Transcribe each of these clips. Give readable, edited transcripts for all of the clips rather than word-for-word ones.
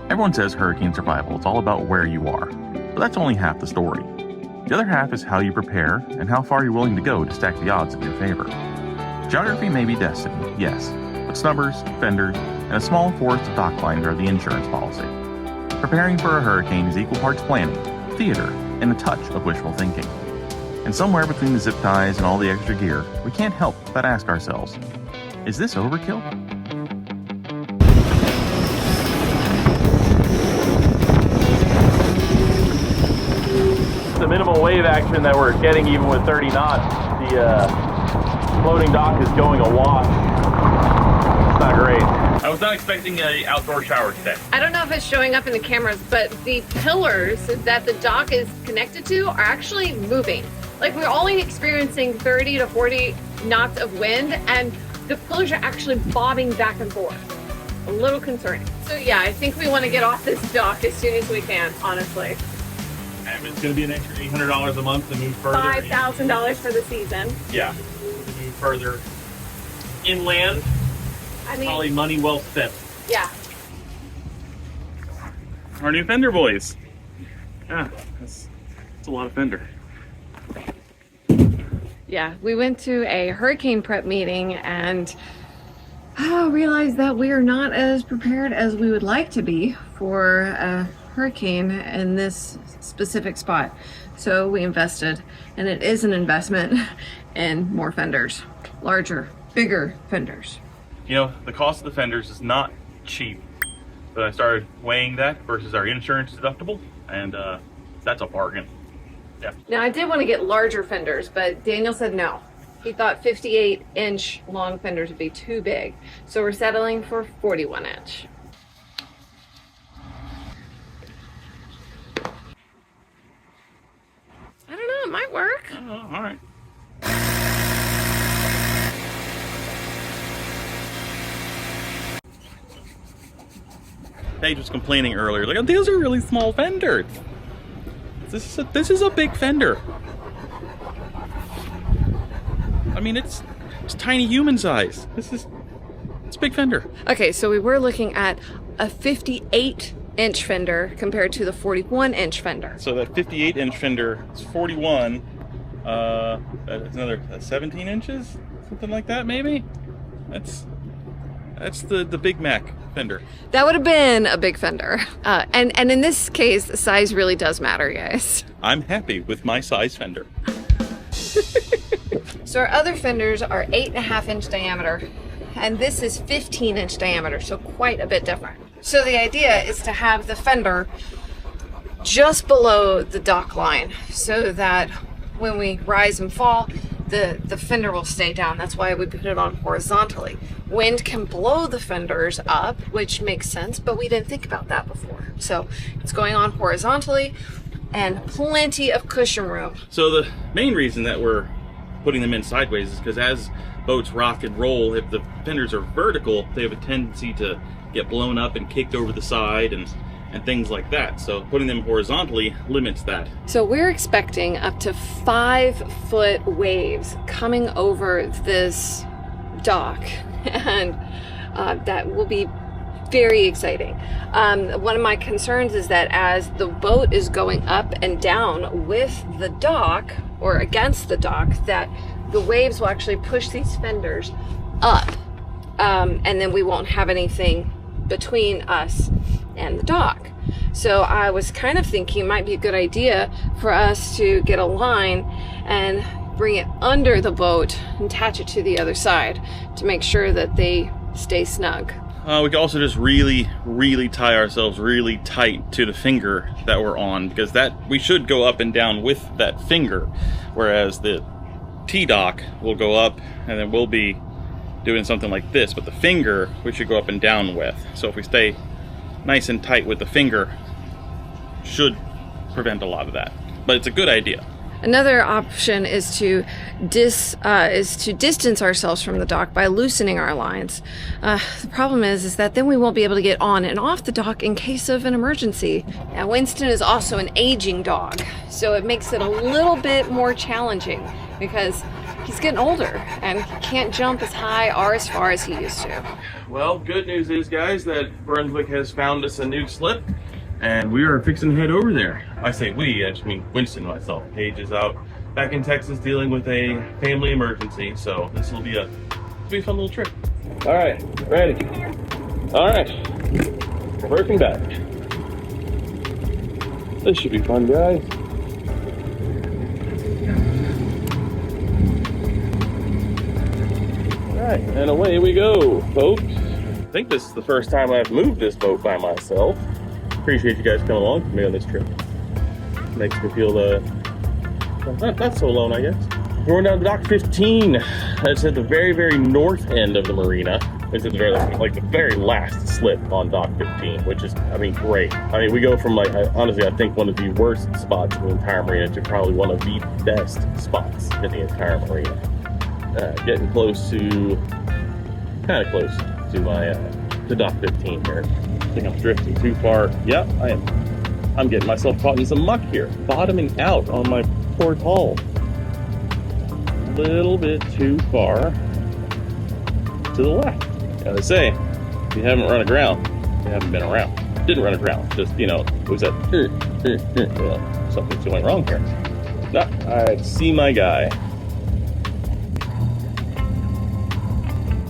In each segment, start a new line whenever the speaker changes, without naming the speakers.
Everyone says hurricane survival is all about where you are, but that's only half the story. The other half is how you prepare and how far you're willing to go to stack the odds in your favor. Geography may be destiny, yes, but snubbers, fenders, and a small forest of dock lines are the insurance policy. Preparing for a hurricane is equal parts planning, theater, and a touch of wishful thinking. And somewhere between the zip ties and all the extra gear, we can't help but ask ourselves, is this overkill?
The minimal wave action that we're getting even with 30 knots, the floating dock is going awash. It's not great. I was not expecting an outdoor shower today.
I don't know if it's showing up in the cameras, but the pillars that the dock is connected to are actually moving. Like, we're only experiencing 30 to 40 knots of wind, and the pillars are actually bobbing back and forth. A little concerning. So yeah, I think we want to get off this dock as soon as we can, honestly.
And it's going to be an extra $800 a month to move further.
$5,000 for the season.
Yeah, to move further inland.
I mean,
probably money well spent.
Yeah.
Our new fender boys. Yeah, that's a lot of fender.
Yeah, we went to a hurricane prep meeting and realized that we are not as prepared as we would like to be for a hurricane in this specific spot. So we invested, and it is an investment in more fenders, larger, bigger fenders.
You know, the cost of the fenders is not cheap, but I started weighing that versus our insurance deductible, and that's a bargain. Yeah.
Now, I did want to get larger fenders, but Daniel said no. He thought 58-inch long fenders would be too big, so we're settling for 41-inch. I don't know, it might work.
Oh, all right. Paige was complaining earlier, like, oh, these are really small fenders. This is a big fender. I mean, it's tiny human size. It's a big fender.
Okay, so we were looking at a 58-inch fender compared to the 41-inch fender.
So that 58-inch fender is 41. That's another 17 inches, something like that, maybe. That's the Big Mac fender.
That would have been a big fender. And in this case, size really does matter, guys.
I'm happy with my size fender.
So our other fenders are 8.5-inch diameter, and this is 15-inch diameter, so quite a bit different. So the idea is to have the fender just below the dock line so that when we rise and fall, the fender will stay down. That's why we put it on horizontally. Wind can blow the fenders up, which makes sense, but we didn't think about that before. So it's going on horizontally and plenty of cushion room.
So the main reason that we're putting them in sideways is because as boats rock and roll, if the fenders are vertical, they have a tendency to get blown up and kicked over the side and things like that. So putting them horizontally limits that.
So we're expecting up to 5-foot waves coming over this dock, and that will be very exciting. One of my concerns is that as the boat is going up and down with the dock or against the dock, that the waves will actually push these fenders up, and then we won't have anything between us and the dock. So I was kind of thinking it might be a good idea for us to get a line and bring it under the boat and attach it to the other side to make sure that they stay snug.
We could also just really tie ourselves really tight to the finger that we're on, because that we should go up and down with that finger, whereas the T-dock will go up and then we'll be doing something like this, but the finger we should go up and down with. So if we stay nice and tight with the finger, should prevent a lot of that. But it's a good idea.
Another option is to distance ourselves from the dock by loosening our lines. The problem is that then we won't be able to get on and off the dock in case of an emergency. Now, Winston is also an aging dog, so it makes it a little bit more challenging because he's getting older and he can't jump as high or as far as he used to.
Well, good news is, guys, that Brunswick has found us a new slip, and we are fixing to head over there. I say we, I just mean Winston and myself. Paige is out back in Texas dealing with a family emergency, so this will be a fun little trip. All right, ready? All right, working back. This should be fun, guys. All right, and away we go, folks. I think this is the first time I've moved this boat by myself. Appreciate you guys coming along with me on this trip. Makes me feel not so alone, I guess. We're going down to dock 15. That's at the very, very north end of the marina. It's at the very last slip on dock 15, which is, I mean, great. I mean, we go from honestly, I think one of the worst spots in the entire marina to probably one of the best spots in the entire marina. Getting close to, kind of close to my, to dock 15 here. I think I'm drifting too far. Yep, I am. I'm getting myself caught in some muck here, bottoming out on my port hull. A little bit too far to the left. Gotta say, if you haven't run aground, you haven't been around. Didn't run aground, just, you know, it was that, something's going wrong here. I see my guy.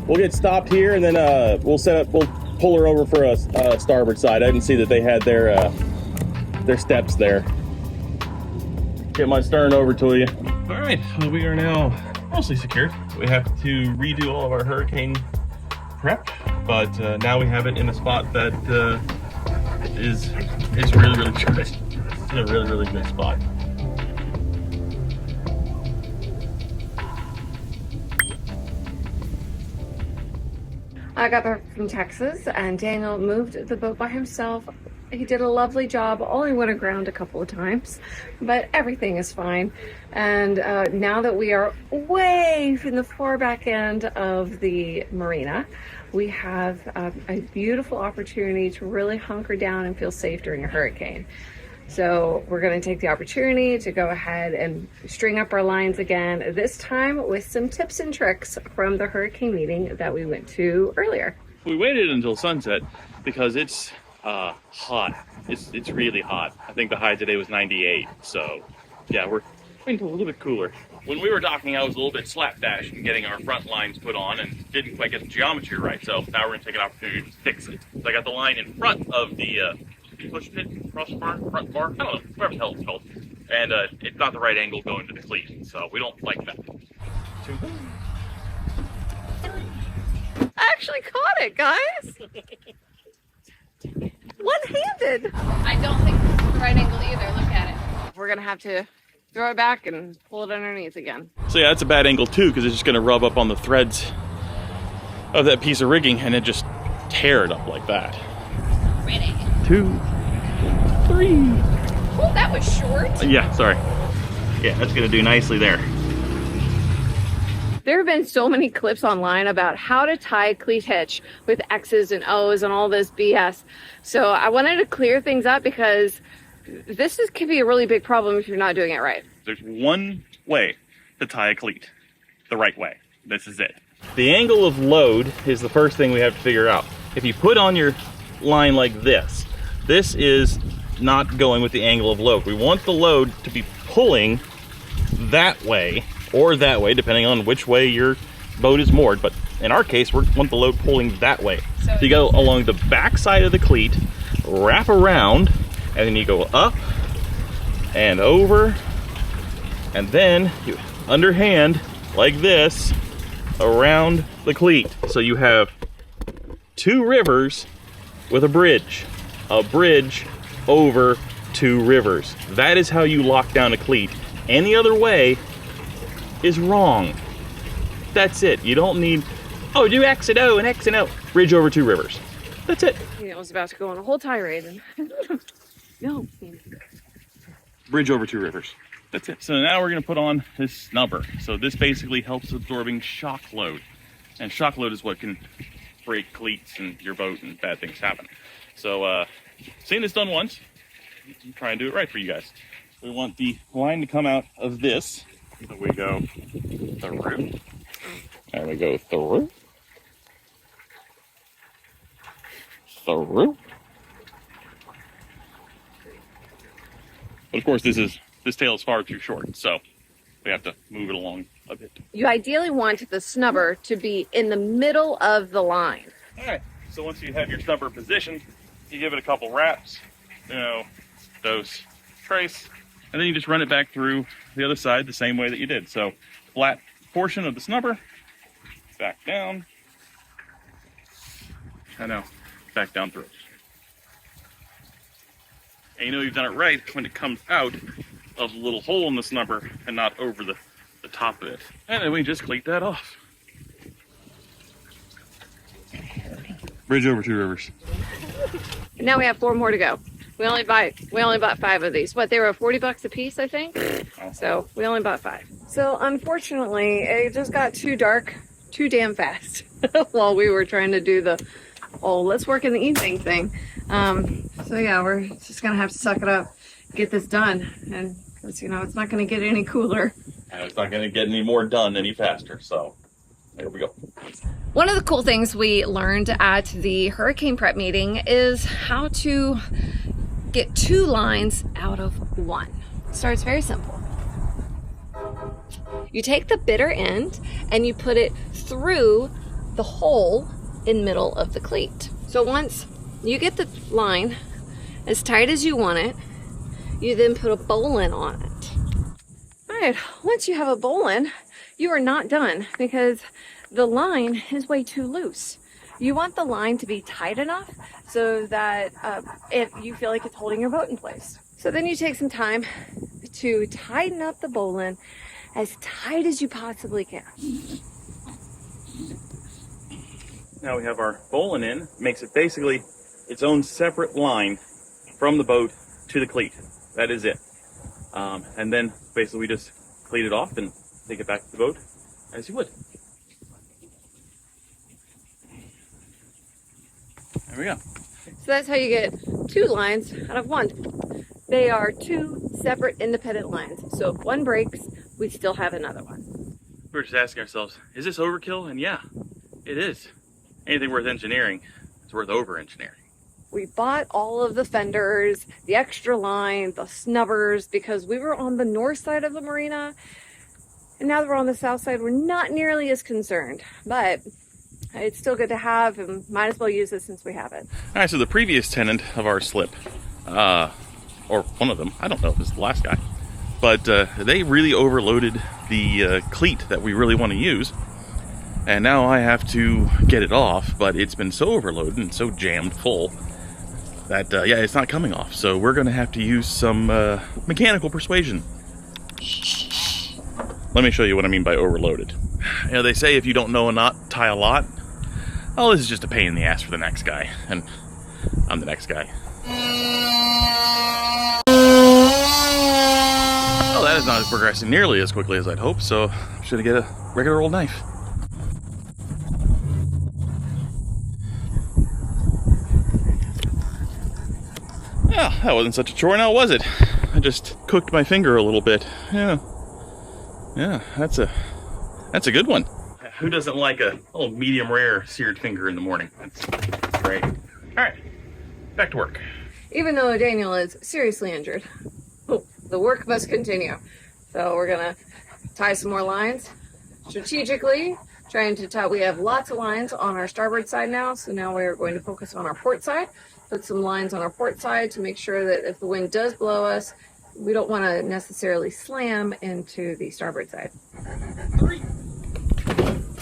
We'll get stopped here, and then we'll pull her over for a starboard side. I didn't see that they had their steps there. Get my stern over to you. All right, well, we are now mostly secured. We have to redo all of our hurricane prep, but now we have it in a spot that is really, really good. It's a really, really good spot.
I got back from Texas and Daniel moved the boat by himself. He did a lovely job, only went aground a couple of times, but everything is fine. And now that we are way in the far back end of the marina, we have a beautiful opportunity to really hunker down and feel safe during a hurricane. So we're going to take the opportunity to go ahead and string up our lines again, this time with some tips and tricks from the hurricane meeting that we went to earlier.
We waited until sunset because it's hot. It's really hot. I think the high today was 98. So yeah, we're waiting a little bit cooler. When we were docking, I was a little bit slapdash in getting our front lines put on and didn't quite get the geometry right. So now we're going to take an opportunity to fix it. So I got the line in front of the push pit, crossbar, front bar, I don't know, whatever the hell it's called. And it's not the right angle going to the cleat, so we don't like that. 2, 3.
I actually caught it, guys. One-handed. I don't think this is the right angle either. Look at it. We're gonna have to throw it back and pull it underneath again.
So yeah, that's a bad angle too, because it's just gonna rub up on the threads of that piece of rigging and it just tear it up like that.
Ready.
2, 3.
Oh, that was short.
Yeah, sorry. Yeah, that's gonna do nicely there.
There have been so many clips online about how to tie cleat hitch with X's and O's and all this BS. So I wanted to clear things up because this can be a really big problem if you're not doing it right.
There's one way to tie a cleat, the right way. This is it. The angle of load is the first thing we have to figure out. If you put on your line like this, this is not going with the angle of load. We want the load to be pulling that way or that way, depending on which way your boat is moored. But in our case, we want the load pulling that way. So you go along the back side of the cleat, wrap around, and then you go up and over, and then you underhand like this around the cleat. So you have 2 rivers with a bridge over 2 rivers. That is how you lock down a cleat. Any other way is wrong. That's it. You don't need, oh, do X and O and X and O. Bridge over 2 rivers. That's it.
I was about to go on a whole tirade. And no.
Bridge over 2 rivers. That's it. So now we're going to put on this snubber. So this basically helps absorbing shock load. And shock load is what can break cleats in your boat and bad things happen. So seeing this done once, I'm trying to do it right for you guys. We want the line to come out of this So we go through. And we go through. Through. But of course, this tail is far too short, so we have to move it along a bit.
You ideally want the snubber to be in the middle of the line.
All right, so once you have your snubber positioned, you give it a couple wraps, dose, trace, and then you just run it back through the other side the same way that you did. So flat portion of the snubber, back down, and now back down through. And you know you've done it right when it comes out of the little hole in the snubber and not over the top of it. And then we just cleat that off. Bridge over 2 rivers.
And now we have 4 more to go. We only bought 5 of these. What, they were $40 a piece, I think? So we only bought 5. So unfortunately, it just got too dark too damn fast while we were trying to do the let's work in the evening thing. So yeah, we're just gonna have to suck it up, get this done, and because it's not gonna get any cooler.
And it's not gonna get any more done any faster, so there we go.
One of the cool things we learned at the hurricane prep meeting is how to get 2 lines out of 1. So it's very simple. You take the bitter end and you put it through the hole in middle of the cleat. So once you get the line as tight as you want it, you then put a bowline on it. All right, once you have a bowline, you are not done because the line is way too loose. You want the line to be tight enough so that if you feel like it's holding your boat in place. So then you take some time to tighten up the bowline as tight as you possibly can.
Now we have our bowline in, makes it basically its own separate line from the boat to the cleat. That is it. And then basically we just cleat it off and take it back to the boat as you would. There we go.
So that's how you get 2 lines out of 1. They are 2 separate independent lines. So if one breaks, we still have another one.
We're just asking ourselves, is this overkill? And yeah, it is. Anything worth engineering is worth over-engineering.
We bought all of the fenders, the extra line, the snubbers, because we were on the north side of the marina. And now that we're on the south side, we're not nearly as concerned. But it's still good to have, and might as well use it since we have it.
All right, so the previous tenant of our slip, or one of them, I don't know if it's the last guy, but they really overloaded the cleat that we really want to use. And now I have to get it off, but it's been so overloaded and so jammed full that, yeah, it's not coming off. So we're going to have to use some mechanical persuasion. Let me show you what I mean by overloaded. They say if you don't know a knot, tie a lot. Oh, this is just a pain in the ass for the next guy, and I'm the next guy. Oh, that is not progressing nearly as quickly as I'd hoped, so I'm just gonna get a regular old knife. Yeah, that wasn't such a chore now, was it? I just cooked my finger a little bit. Yeah, that's a good one. Who doesn't like a little medium rare seared finger in the morning? That's great. All right, back to work.
Even though Daniel is seriously injured, the work must continue. So we're gonna tie some more lines strategically, trying to tie. We have lots of lines on our starboard side now, so now we're going to focus on our port side. Put some lines on our port side to make sure that if the wind does blow us, we don't want to necessarily slam into the starboard side.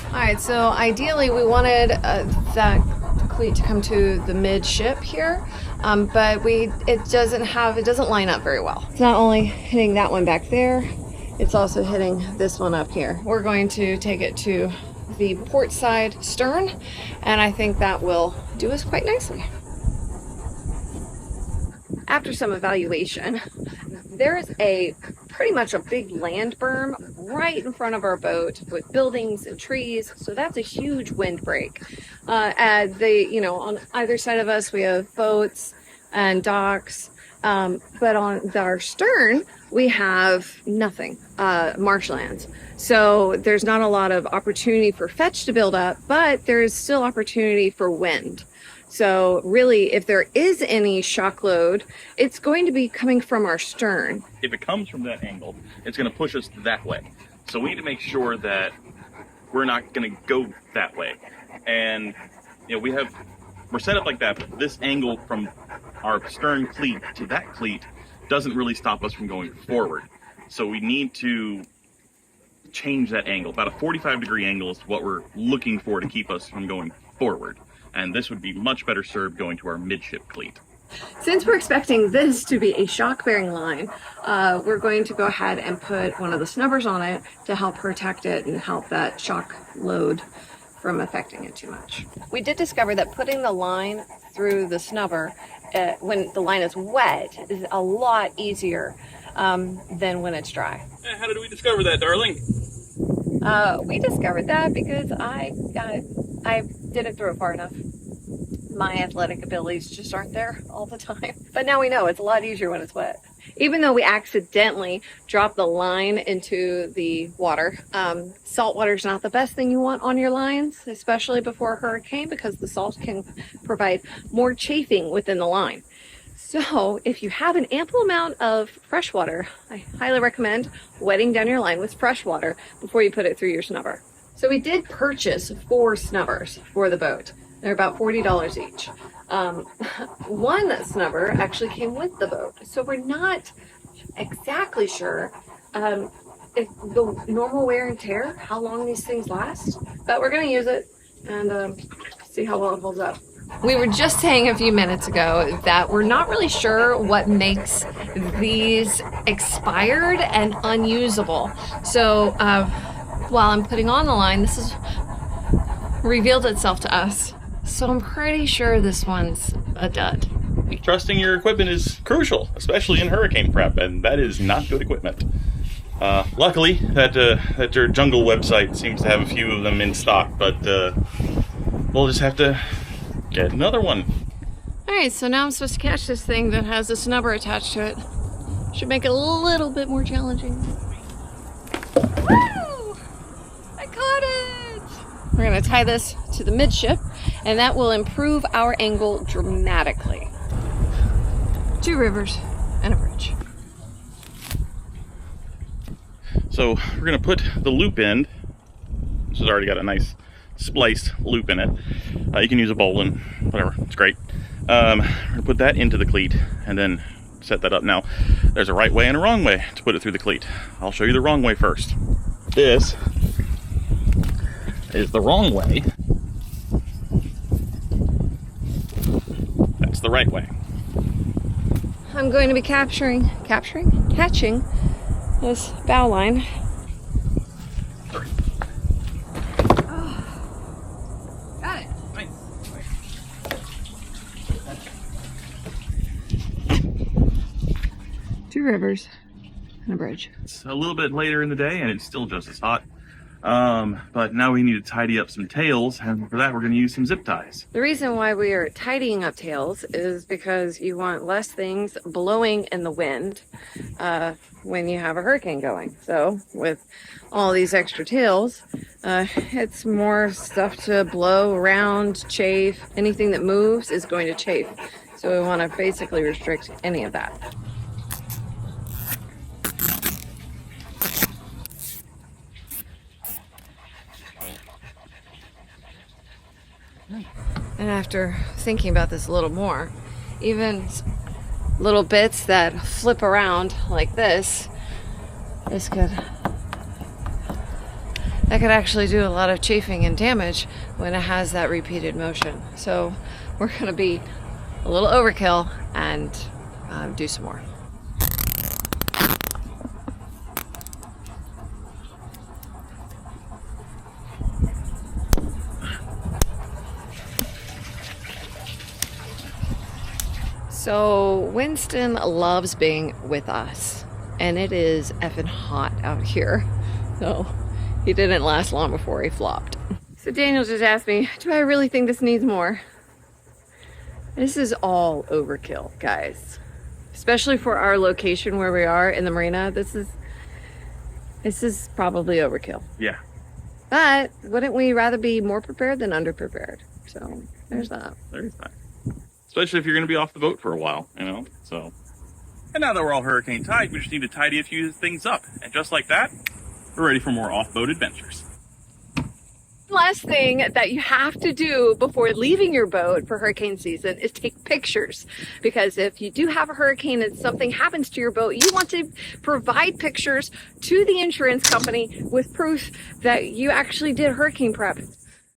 All right, so ideally we wanted that cleat to come to the midship here, but it doesn't line up very well. It's not only hitting that one back there, it's also hitting this one up here. We're going to take it to the port side stern, and I think that will do us quite nicely. After some evaluation, there is pretty much a big land berm right in front of our boat with buildings and trees, so that's a huge wind break. On either side of us we have boats and docks, But on our stern, we have nothing, marshlands. So there's not a lot of opportunity for fetch to build up, but there is still opportunity for wind. So really, if there is any shock load, it's going to be coming from our stern.
If it comes from that angle, it's going to push us that way. So we need to make sure that we're not going to go that way. And you know, we're set up like that, but this angle from our stern cleat to that cleat doesn't really stop us from going forward. So we need to change that angle. About a 45-degree angle is what we're looking for to keep us from going forward. And this would be much better served going to our midship cleat.
Since we're expecting this to be a shock-bearing line, we're going to go ahead and put one of the snubbers on it to help protect it and help that shock load from affecting it too much. We did discover that putting the line through the snubber when the line is wet is a lot easier than when it's dry.
How did we discover that, darling?
We discovered that because I didn't throw it far enough. My athletic abilities just aren't there all the time. But now we know it's a lot easier when it's wet. Even though we accidentally dropped the line into the water, salt water is not the best thing you want on your lines, especially before a hurricane, because the salt can provide more chafing within the line. So if you have an ample amount of fresh water, I highly recommend wetting down your line with fresh water before you put it through your snubber. So we did purchase 4 snubbers for the boat. They're about $40 each. One snubber actually came with the boat, so we're not exactly sure if the normal wear and tear, how long these things last, but we're going to use it and see how well it holds up. We were just saying a few minutes ago that we're not really sure what makes these expired and unusable. So while I'm putting on the line, this has revealed itself to us. So I'm pretty sure this one's a dud.
Trusting your equipment is crucial, especially in hurricane prep, and that is not good equipment. Luckily, that your jungle website seems to have a few of them in stock, but we'll just have to get another one.
Alright, so now I'm supposed to catch this thing that has a snubber attached to it. Should make it a little bit more challenging. Woo! I caught it! We're going to tie this to the midship, and that will improve our angle dramatically. 2 rivers and a bridge.
So we're going to put the loop end. This has already got a nice spliced loop in it. You can use a bowline, whatever, it's great. We're going to put that into the cleat and then set that up. Now, there's a right way and a wrong way to put it through the cleat. I'll show you the wrong way first. This is the wrong way. That's the right way.
I'm going to be catching this bow line.
Sorry.
Oh, got it.
Nice.
2 rivers and a bridge.
It's a little bit later in the day and it's still just as hot. But now we need to tidy up some tails, and for that we're going to use some zip ties.
The reason why we are tidying up tails is because you want less things blowing in the wind when you have a hurricane going. So with all these extra tails, it's more stuff to blow around, chafe. Anything that moves is going to chafe. So we want to basically restrict any of that. And after thinking about this a little more, even little bits that flip around like this could actually do a lot of chafing and damage when it has that repeated motion. So we're going to be a little overkill and do some more. So Winston loves being with us, and it is effing hot out here. So he didn't last long before he flopped. So Daniel just asked me, do I really think this needs more? This is all overkill, guys. especially for our location where we are in the marina. This is probably overkill.
Yeah.
But wouldn't we rather be more prepared than underprepared? So there's that.
There's that. Especially if you're going to be off the boat for a while, you know, so. And now that we're all hurricane tight, we just need to tidy a few things up. And just like that, we're ready for more off-boat adventures.
Last thing that you have to do before leaving your boat for hurricane season is take pictures, because if you do have a hurricane and something happens to your boat, you want to provide pictures to the insurance company with proof that you actually did hurricane prep